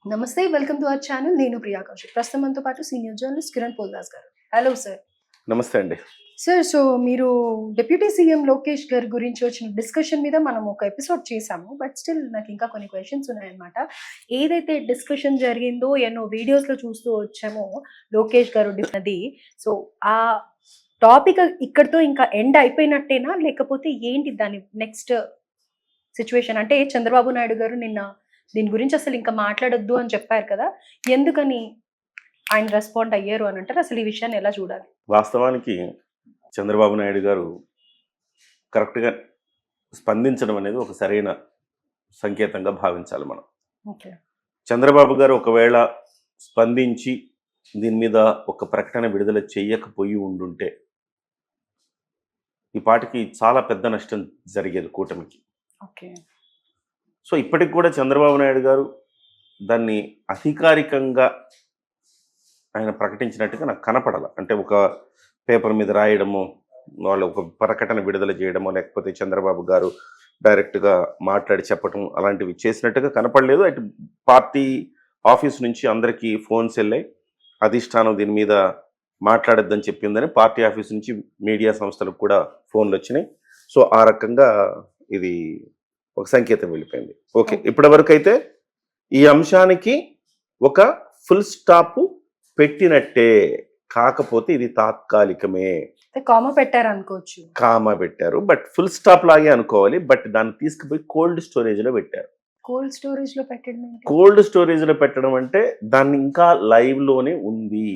నమస్తే. Welcome to our channel. నేను ప్రియా కౌశిక్. ప్రస్తుతం మనతో పాటు సీనియర్ జర్నలిస్ట్ కిరణ్ పోల్దాస్ గారు. Hello sir. నమస్తే అండి. సార్, మీరు డిప్యూటీ సీఎం లోకేష్ గారి గురించి వచ్చిన డిస్కషన్ మీద మనం ఒక ఎపిసోడ్ చేశాము. బట్ స్టిల్ నాకు ఇంకా కొన్ని క్వెషన్స్ ఉన్నాయన్నమాట. ఏదైతే డిస్కషన్ జరిగిందో ఎన్నో వీడియోస్‌లో చూస్తూ వచ్చామో లోకేష్ గారు అది. సో, ఆ టాపిక్ ఇక్కడితో ఇంకా ఎండ్ అయిపోయినట్టేనా? లేకపోతే ఏంటి దాని నెక్స్ట్ సిట్యుయేషన్? అంటే చంద్రబాబు నాయుడు గారు నిన్న దీని గురించి అసలు ఇంకా మాట్లాడొద్దు అని చెప్పారు కదా! ఎందుకని ఆయన రెస్పాండ్ అయ్యారు అని అంటారు? అసలు ఈ విషయాన్ని ఎలా చూడాలి? వాస్తవానికి చంద్రబాబు నాయుడు గారు కరెక్ట్‌గా స్పందించడం అనేది ఒక సరైన సంకేతంగా భావించాలి మనం. ఓకే. చంద్రబాబు గారు ఒకవేళ స్పందించి దీని మీద ఒక ప్రకటన విడుదల చేయకపోయి ఉండుంటే ఈ పాటికి చాలా పెద్ద నష్టం జరిగేది కూటమికి. ఓకే. సో ఇప్పటికి కూడా చంద్రబాబు నాయుడు గారు దాన్ని అధికారికంగా ఆయన ప్రకటించినట్టుగా నాకు కనపడాల. అంటే ఒక పేపర్ మీద రాయడమో, వాళ్ళు ఒక ప్రకటన విడుదల చేయడమో, లేకపోతే చంద్రబాబు గారు డైరెక్ట్గా మాట్లాడి చెప్పటం అలాంటివి చేసినట్టుగా కనపడలేదు. అటు పార్టీ ఆఫీస్ నుంచి అందరికీ ఫోన్స్ వెళ్ళాయి. అధిష్టానం దీని మీద మాట్లాడొద్దని చెప్పిందని పార్టీ ఆఫీస్ నుంచి మీడియా సంస్థలకు కూడా ఫోన్లు వచ్చినాయి. సో ఆ రకంగా ఇది ఒక సంకేతం వెళ్ళిపోయింది. ఓకే, ఇప్పటి వరకు అయితే ఈ అంశానికి ఒక ఫుల్ స్టాప్ పెట్టినట్టే. కాకపోతే ఇది తాత్కాలికమే. కామా పెట్టారు అనుకోవచ్చు. కామా పెట్టారు, బట్ ఫుల్ స్టాప్ లాగే అనుకోవాలి. బట్ దాన్ని తీసుకుపోయి కోల్డ్ స్టోరేజ్ లో పెట్టారు. కోల్డ్ స్టోరేజ్ లో పెట్టడం ఏంటి? కోల్డ్ స్టోరేజ్ లో పెట్టడం అంటే దాన్ని ఇంకా లైవ్ లోనే ఉంది,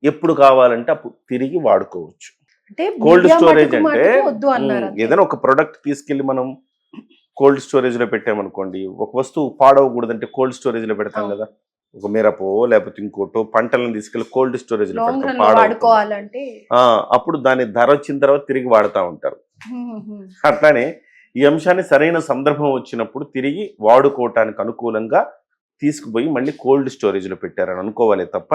ఎప్పుడు కావాలంటే అప్పుడు తిరిగి వాడుకోవచ్చు. అంటే కోల్డ్ మీడియా స్టోరేజ్ మటుకు అంటే మటుకు వద్దు అన్నారు అంతే. ఏదైనా ఒక ప్రొడక్ట్ తీసుకెళ్లి మనం కోల్డ్ స్టోరేజ్ లో పెట్టామనుకోండి, ఒక వస్తువు పాడవకూడదంటే కోల్డ్ స్టోరేజ్ లో పెడతాం కదా. ఒక మిరపో లేకపోతే ఇంకోటో పంటలను తీసుకెళ్లి కోల్డ్ స్టోరేజ్ లో లాంగ్ పెడతాం, రన్ లో పాడవకుండా. వాడుకోవాలంటే అప్పుడు దాని ధర వచ్చిన తర్వాత తిరిగి వాడుతూ ఉంటారు. అట్లానే ఈ అంశాన్ని సరైన సందర్భం వచ్చినప్పుడు తిరిగి వాడుకోవటానికి అనుకూలంగా తీసుకుపోయి మళ్ళీ కోల్డ్ స్టోరేజ్ లో పెట్టారని అనుకోవాలి తప్ప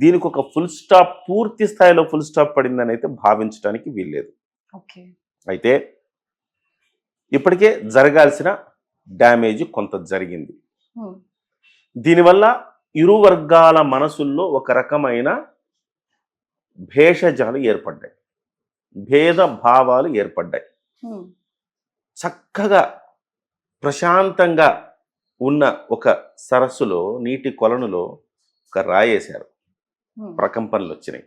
దీనికి ఒక ఫుల్ స్టాప్, పూర్తి స్థాయిలో ఫుల్ స్టాప్ పడిందని అయితే భావించడానికి వీల్లేదు. ఓకే. అయితే ఇప్పటికే జరగాల్సిన డ్యామేజ్ కొంత జరిగింది. దీనివల్ల ఇరు వర్గాల మనసుల్లో ఒక రకమైన భేషజాలు ఏర్పడ్డాయి, భేద భావాలు ఏర్పడ్డాయి. చక్కగా ప్రశాంతంగా ఉన్న ఒక సరస్సులో, నీటి కొలనులో ఒక రాయేశారు. ప్రకంపనలు వచ్చినాయి.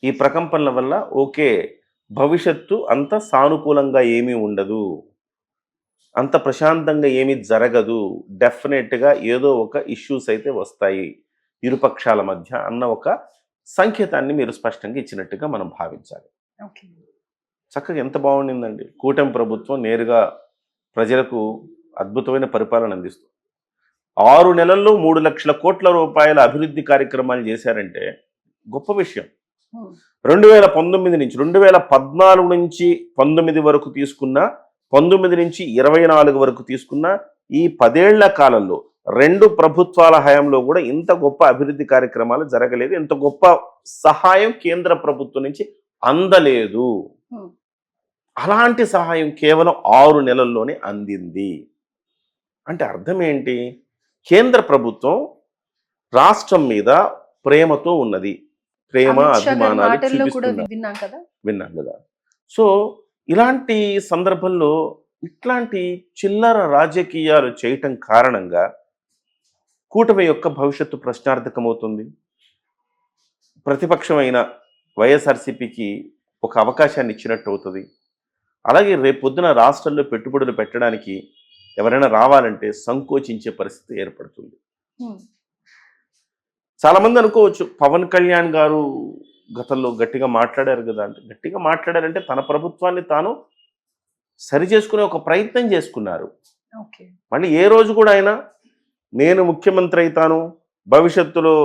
ఈ ప్రకంపనల వల్ల ఓకే, భవిష్యత్తు అంత సానుకూలంగా ఏమీ ఉండదు, అంత ప్రశాంతంగా ఏమీ జరగదు, డెఫినెట్గా ఏదో ఒక ఇష్యూస్ అయితే వస్తాయి ఇరుపక్షాల మధ్య అన్న ఒక సంకేతాన్ని మీరు స్పష్టంగా ఇచ్చినట్టుగా మనం భావించాలి. చక్కగా ఎంత బాగుండిందండి. కూటమి ప్రభుత్వం నేరుగా ప్రజలకు అద్భుతమైన పరిపాలన అందిస్తుంది. 6 నెలల్లో 3 లక్షల కోట్ల రూపాయల అభివృద్ధి కార్యక్రమాలు చేశారంటే గొప్ప విషయం. 2019 నుంచి 2014 నుంచి 19 వరకు తీసుకున్న, 19 నుంచి 24 వరకు తీసుకున్న ఈ 10 ఏళ్ల కాలంలో 2 ప్రభుత్వాల హయాంలో కూడా ఇంత గొప్ప అభివృద్ధి కార్యక్రమాలు జరగలేదు, ఇంత గొప్ప సహాయం కేంద్ర ప్రభుత్వం నుంచి అందలేదు. అలాంటి సహాయం కేవలం 6 నెలల్లోనే అందింది. అంటే అర్థం ఏంటి? కేంద్ర ప్రభుత్వం రాష్ట్రం మీద ప్రేమతో ఉన్నది, ప్రేమ అభిమానాలు చూపిస్తున్నారు. విన్నాం కదా. సో ఇలాంటి సందర్భంలో ఇట్లాంటి చిల్లర రాజకీయాలు చేయటం కారణంగా కూటమి యొక్క భవిష్యత్తు ప్రశ్నార్థకమవుతుంది. ప్రతిపక్షమైన వైఎస్ఆర్సీపీకి ఒక అవకాశాన్ని ఇచ్చినట్టు అవుతుంది. అలాగే రేపు పొద్దున రాష్ట్రంలో పెట్టుబడులు పెట్టడానికి ఎవరైనా రావాలంటే సంకోచించే పరిస్థితి ఏర్పడుతుంది. చాలా మంది అనుకోవచ్చు, పవన్ కళ్యాణ్ గారు గతంలో గట్టిగా మాట్లాడారు కదా అంటే, గట్టిగా మాట్లాడారంటే తన ప్రభుత్వాన్ని తాను సరి చేసుకునే ఒక ప్రయత్నం చేసుకున్నారు. మళ్ళీ ఏ రోజు కూడా ఆయన నేను ముఖ్యమంత్రి అవుతాను, భవిష్యత్తులో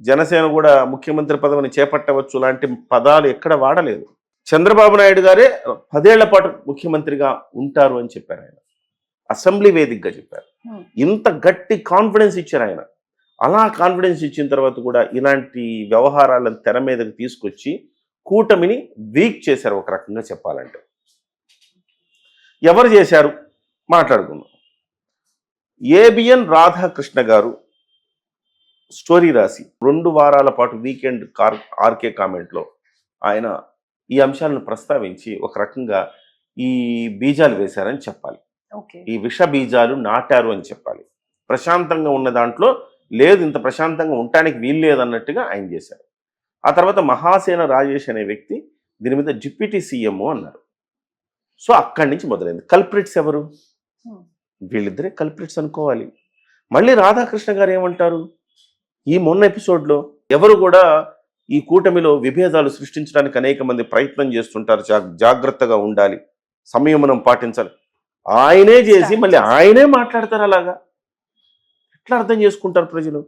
జనసేన కూడా ముఖ్యమంత్రి పదవిని చేపట్టవచ్చు లాంటి పదాలు ఎక్కడ వాడలేదు. చంద్రబాబు నాయుడు గారే 10 ఏళ్ల పాటు ముఖ్యమంత్రిగా ఉంటారు అని చెప్పారు. ఆయన అసెంబ్లీ వేదికగా చెప్పారు. ఇంత గట్టి కాన్ఫిడెన్స్ ఇచ్చారు ఆయన. అలా కాన్ఫిడెన్స్ ఇచ్చిన తర్వాత కూడా ఇలాంటి వ్యవహారాలను తెర మీదకి తీసుకొచ్చి కూటమిని వీక్ చేశారు ఒక రకంగా చెప్పాలంటే. ఎవరు చేశారు మాట్లాడుకుందాం. ఏబిఎన్ రాధాకృష్ణ గారు స్టోరీ రాసి 2 వారాల పాటు వీకెండ్ ఆర్కే కామెంట్లో ఆయన ఈ అంశాలను ప్రస్తావించి ఒక రకంగా ఈ బీజాలు వేశారని చెప్పాలి. ఓకే. ఈ విష బీజాలు నాటారు అని చెప్పాలి. ప్రశాంతంగా ఉన్న దాంట్లో లేదు, ఇంత ప్రశాంతంగా ఉండటానికి వీలు లేదన్నట్టుగా ఆయన చేశారు. ఆ తర్వాత మహాసేన రాజేష్ అనే వ్యక్తి దీని మీద డిప్యూటీ సీఎం అన్నారు. సో అక్కడి నుంచి మొదలైంది. కల్ప్రిట్స్ ఎవరు? వీళ్ళిద్దరే కల్ప్రిట్స్ అనుకోవాలి. మళ్ళీ రాధాకృష్ణ గారు ఏమంటారు ఈ మొన్న ఎపిసోడ్లో, ఎవరు కూడా ఈ కూటమిలో విభేదాలు సృష్టించడానికి అనేక మంది ప్రయత్నం చేస్తుంటారు, జాగ్రత్తగా ఉండాలి, సంయమనం పాటించాలి. ఆయనే చేసి మళ్ళీ ఆయనే మాట్లాడతారు. అలాగా ఎట్లా అర్థం చేసుకుంటారు ప్రజలు?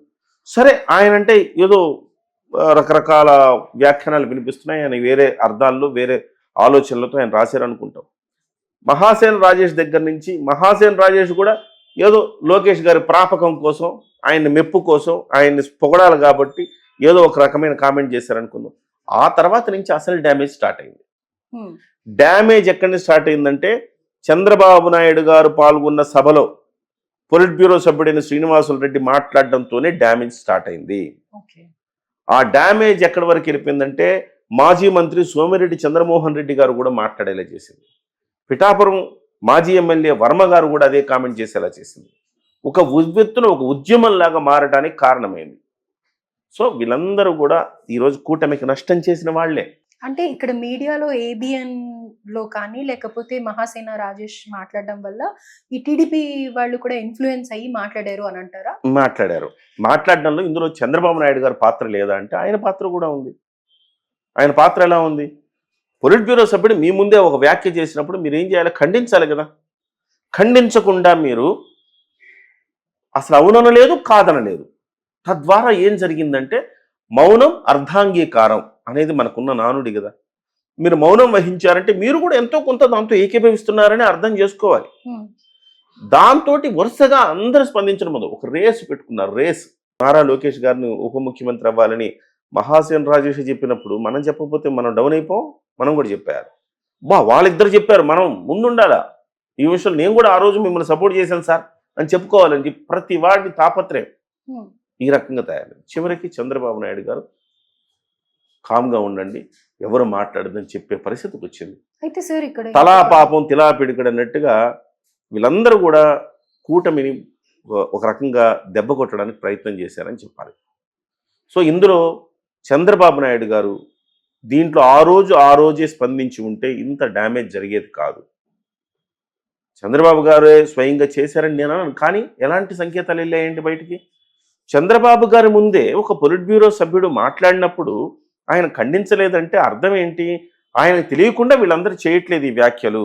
సరే, ఆయన అంటే ఏదో రకరకాల వ్యాఖ్యానాలు వినిపిస్తున్నాయి, ఆయన వేరే అర్థాల్లో వేరే ఆలోచనలతో ఆయన రాశారనుకుంటాం. మహాసేన రాజేష్ దగ్గర నుంచి, మహాసేన రాజేష్ కూడా ఏదో లోకేష్ గారి ప్రాపకం కోసం, ఆయన మెప్పు కోసం, ఆయన్ని పొగడాలి కాబట్టి ఏదో ఒక రకమైన కామెంట్ చేశారనుకుందాం. ఆ తర్వాత నుంచి అసలు డ్యామేజ్ స్టార్ట్ అయింది. డ్యామేజ్ ఎక్కడి నుంచి స్టార్ట్ అయిందంటే, చంద్రబాబు నాయుడు గారు పాల్గొన్న సభలో పొలిట్ బ్యూరో సభ్యుడైన శ్రీనివాసులు రెడ్డి మాట్లాడడంతోనే డ్యామేజ్ స్టార్ట్ అయింది. ఆ డ్యామేజ్ ఎక్కడి వరకు వెళ్ళిపోయిందంటే, మాజీ మంత్రి సోమిరెడ్డి చంద్రమోహన్ రెడ్డి గారు కూడా మాట్లాడేలా చేసింది. పిఠాపురం మాజీ ఎమ్మెల్యే వర్మ గారు కూడా అదే కామెంట్ చేసేలా చేసింది. ఒక ఉవ్వెత్తున ఒక ఉద్యమంలాగా మారడానికి కారణమైంది. సో వీళ్ళందరూ కూడా ఈరోజు కూటమికి నష్టం చేసిన వాళ్లే. అంటే ఇక్కడ మీడియాలో ఏబిఎన్ లో కానీ లేకపోతే మహాసేన రాజేష్ మాట్లాడడం వల్ల ఈ టీడీపీ వాళ్ళు కూడా ఇన్ఫ్లుయెన్స్ అయ్యి మాట్లాడారు అని అంటారా? మాట్లాడడంలో ఇందులో చంద్రబాబు నాయుడు గారి పాత్ర లేదా అంటే ఆయన పాత్ర కూడా ఉంది. ఆయన పాత్ర ఎలా ఉంది? పొలిట్ బ్యూరో సభ్యుడు మీ ముందే ఒక వ్యాఖ్య చేసినప్పుడు మీరు ఏం చేయాలి? ఖండించాలి కదా. ఖండించకుండా మీరు అసలు అవుననలేదు, కాదనలేదు. తద్వారా ఏం జరిగిందంటే, మౌనం అర్ధాంగీకారం అనేది మనకున్న నానుడి కదా. మీరు మౌనం వహించారంటే మీరు కూడా ఎంతో కొంత దాంతో ఏకీభవిస్తున్నారని అర్థం చేసుకోవాలి. దాంతో వరుసగా అందరూ స్పందించడం మొదలు ఒక రేసు పెట్టుకున్నారు. రేస్ నారా లోకేష్ గారిని ఉప ముఖ్యమంత్రి అవ్వాలని మహాసేన రాజేష్ చెప్పినప్పుడు మనం చెప్పకపోతే మనం డౌన్ అయిపోం. మనం కూడా చెప్పారు, వాళ్ళిద్దరు చెప్పారు, మనం ముందుండాలా ఈ విషయంలో. నేను కూడా ఆ రోజు మిమ్మల్ని సపోర్ట్ చేశాను సార్ అని చెప్పుకోవాలని చెప్పి ప్రతి వాడిని తాపత్రయం ఈ రకంగా తయారు. చివరికి చంద్రబాబు నాయుడు గారు కామ్గా ఉండండి, ఎవరు మాట్లాడదని చెప్పే పరిస్థితికి వచ్చింది. అయితే సార్ ఇక్కడ తలా పాపం తిలా పిడికడు అన్నట్టుగా వీళ్ళందరూ కూడా కూటమిని ఒక రకంగా దెబ్బ కొట్టడానికి ప్రయత్నం చేశారని చెప్పాలి. సో ఇందులో చంద్రబాబు నాయుడు గారు దీంట్లో ఆ రోజే స్పందించి ఉంటే ఇంత డ్యామేజ్ జరిగేది కాదు. చంద్రబాబు గారే స్వయంగా చేశారని నేను అన్నాను, కానీ ఎలాంటి సంకేతాలు వెళ్ళాయండి బయటికి? చంద్రబాబు గారి ముందే ఒక పొలిట్ బ్యూరో సభ్యుడు మాట్లాడినప్పుడు ఆయన ఖండించలేదంటే అర్థం ఏంటి? ఆయన తెలియకుండా వీళ్ళందరూ చేయట్లేదు ఈ వ్యాఖ్యలు,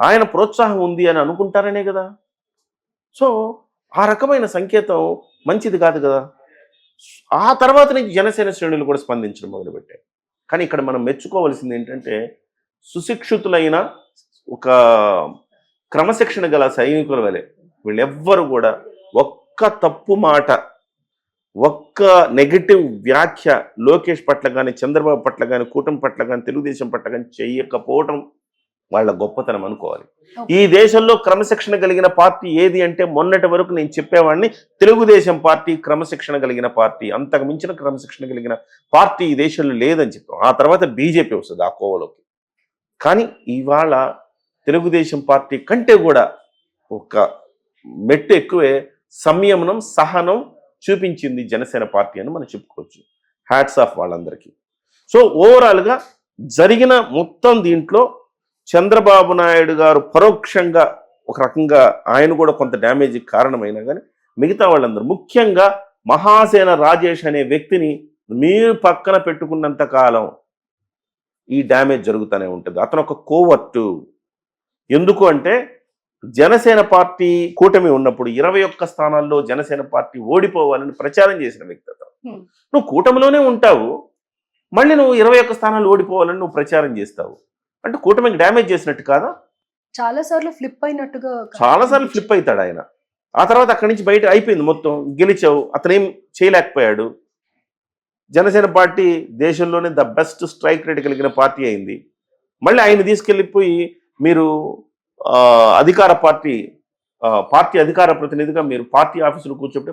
ఆయన ప్రోత్సాహం ఉంది అని అనుకుంటారనే కదా. సో ఆ రకమైన సంకేతం మంచిది కాదు కదా. ఆ తర్వాత నుంచి జనసేన శ్రేణులు కూడా స్పందించడం మొదలుపెట్టాయి. కానీ ఇక్కడ మనం మెచ్చుకోవాల్సింది ఏంటంటే, సుశిక్షితులైన ఒక క్రమశిక్షణ గల సైనికుల వలె వీళ్ళెవ్వరు కూడా ఒక్క తప్పు మాట, ఒక్క నెగటివ్ వ్యాఖ్య లోకేష్ పట్ల కానీ, చంద్రబాబు పట్ల కానీ, కూటమి పట్ల కానీ, తెలుగుదేశం పట్ల కానీ చేయకపోవటం వాళ్ళ గొప్పతనం అనుకోవాలి. ఈ దేశంలో క్రమశిక్షణ కలిగిన పార్టీ ఏది అంటే, మొన్నటి వరకు నేను చెప్పేవాడిని తెలుగుదేశం పార్టీ క్రమశిక్షణ కలిగిన పార్టీ, అంతకు మించిన క్రమశిక్షణ కలిగిన పార్టీ ఈ దేశంలో లేదని చెప్పాం. ఆ తర్వాత బీజేపీ వస్తుంది ఆ కోవలోకి. కానీ ఇవాళ తెలుగుదేశం పార్టీ కంటే కూడా ఒక మెట్టు ఎక్కువే సంయమనం, సహనం చూపించింది జనసేన పార్టీ అని మనం చెప్పుకోవచ్చు. హ్యాట్స్ ఆఫ్ వాళ్ళందరికీ. సో ఓవరాల్గా జరిగిన మొత్తం దీంట్లో చంద్రబాబు నాయుడు గారు పరోక్షంగా ఒక రకంగా ఆయన కూడా కొంత డ్యామేజ్కి కారణమైనా కానీ మిగతా వాళ్ళందరూ, ముఖ్యంగా మహాసేన రాజేష్ అనే వ్యక్తిని మీరు పక్కన పెట్టుకున్నంత కాలం ఈ డ్యామేజ్ జరుగుతూనే ఉంటుంది. అతను ఒక కోవర్టు. ఎందుకు అంటే, జనసేన పార్టీ కూటమి ఉన్నప్పుడు 21 స్థానాల్లో జనసేన పార్టీ ఓడిపోవాలని ప్రచారం చేసిన వ్యక్తి అతను. నువ్వు కూటమిలోనే ఉంటావు, మళ్ళీ నువ్వు 21 స్థానాలు ఓడిపోవాలని నువ్వు ప్రచారం చేస్తావు అంటే కూటమికి డ్యామేజ్ చేసినట్టు కాదా? చాలాసార్లు ఫ్లిప్ అవుతాడు ఆయన. ఆ తర్వాత అక్కడి నుంచి బయట అయిపోయింది మొత్తం. గెలిచావు, అతనేం చేయలేకపోయాడు. జనసేన పార్టీ దేశంలోనే ద బెస్ట్ స్ట్రైక్ రేట్ కలిగిన పార్టీ అయింది. మళ్ళీ ఆయన తీసుకెళ్ళిపోయి మీరు అధికార పార్టీ పార్టీ అధికార ప్రతినిధిగా మీరు పార్టీ ఆఫీసులో కూర్చోబెట్టి